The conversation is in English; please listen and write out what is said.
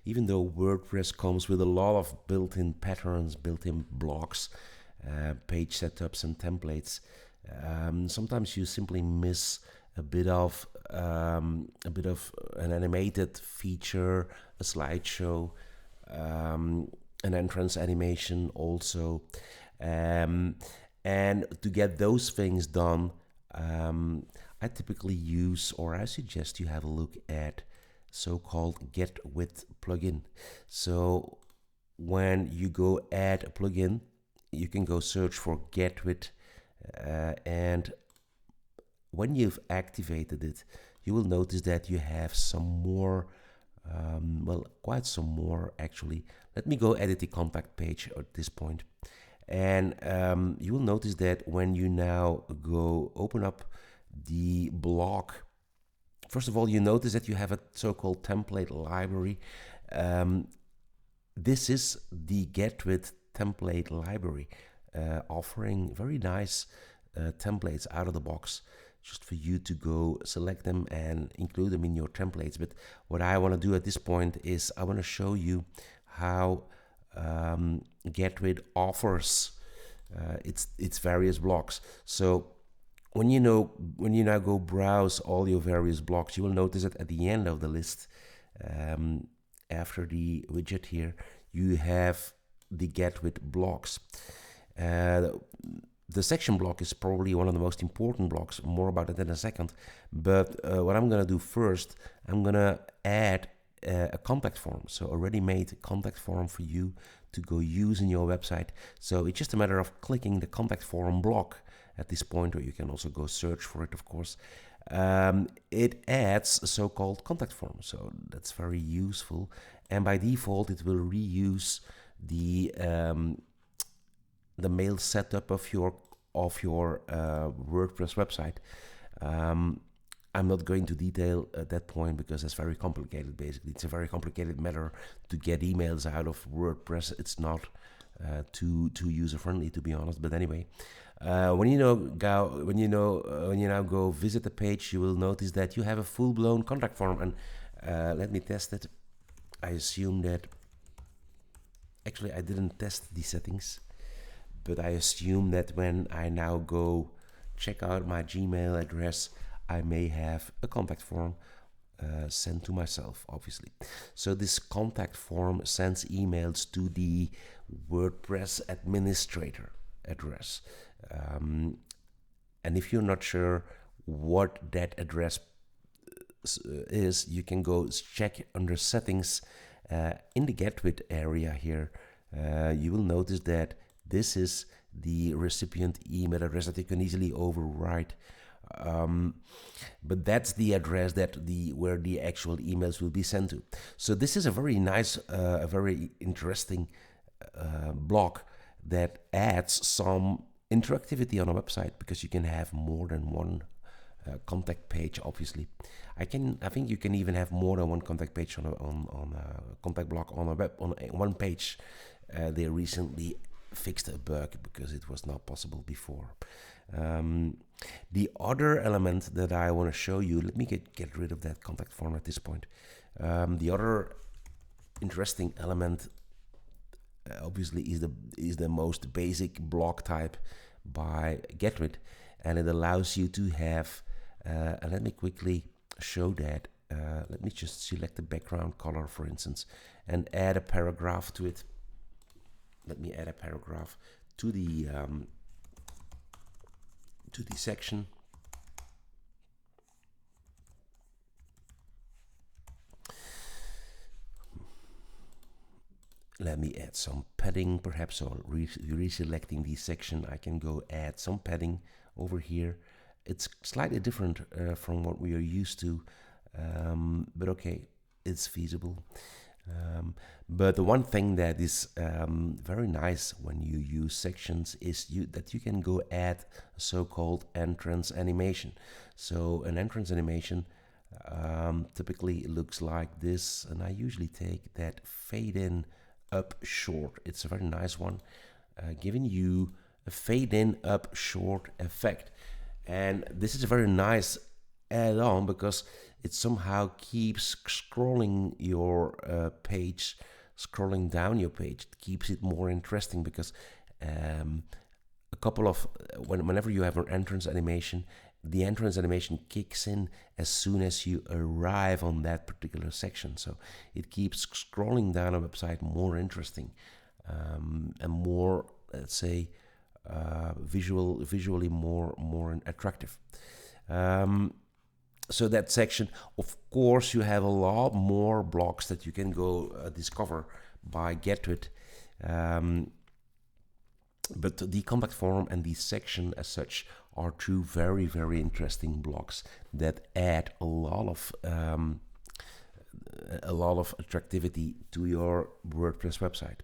even though WordPress comes with a lot of built-in patterns, built-in blocks, page setups and templates, sometimes you simply miss a bit of an animated feature, a slideshow, an entrance animation also, and to get those things done, I typically use, or I suggest you have a look at, so-called Getwid plugin. So when you go add a plugin, you can go search for Getwid, and when you've activated it, you will notice that you have some more, well, quite some more actually. Let me go edit the contact page at this point. And you will notice that when you now go open up the block, first of all, you notice that you have a so-called template library. This is the Getwid template library, offering very nice templates out of the box, just for you to go select them and include them in your templates. But what I want to do at this point is I want to show you how Getwid offers its various blocks. So when you now go browse all your various blocks, you will notice that at the end of the list, after the widget here, you have the Getwid blocks. The section block is probably one of the most important blocks. More about it in a second. But what I'm going to do first, I'm going to add a contact form. So a ready-made contact form for you to go use in your website. So it's just a matter of clicking the contact form block at this point, or you can also go search for it, of course. It adds a so-called contact form. So that's very useful. And by default, it will reuse the mail setup of your WordPress website. I'm not going to detail at that point because it's very complicated. Basically, it's a very complicated matter to get emails out of WordPress. It's not too user friendly, to be honest. But anyway, when you now go visit the page, you will notice that you have a full-blown contact form. And let me test it. I assume that actually I didn't test the settings, but I assume that when I now go check out my Gmail address, I may have a contact form sent to myself, obviously. So this contact form sends emails to the WordPress administrator address. And if you're not sure what that address is, you can go check under settings in the Getwid area here. You will notice that this is the recipient email address that you can easily overwrite. But that's the address where the actual emails will be sent to. So this is a very nice, a very interesting block that adds some interactivity on a website, because you can have more than one contact page. Obviously, I think you can even have more than one contact page on a contact block on one page. They recently fixed a bug because it was not possible before. The other element that I want to show you, let me get rid of that contact form at this point. The other interesting element, obviously, is the most basic block type by Getwid, and it allows you to have. And let me quickly show that. Let me just select the background color, for instance, and add a paragraph to it. Let me add a paragraph to the section. Let me add some padding, perhaps, or reselecting the section. I can go add some padding over here. It's slightly different from what we are used to, but okay, it's feasible. But the one thing that is very nice when you use sections is that you can go add a so-called entrance animation. So an entrance animation typically looks like this, and I usually take that fade in up short. It's a very nice one, giving you a fade in up short effect. And this is a very nice add-on because it somehow keeps scrolling your page, scrolling down your page. It keeps it more interesting because a couple of whenever you have an entrance animation, the entrance animation kicks in as soon as you arrive on that particular section. So it keeps scrolling down a website more interesting, and more, let's say, visually more attractive. So that section, of course, you have a lot more blocks that you can go discover by Getwid. But the contact form and the section as such are two very interesting blocks that add a lot of attractivity to your WordPress website.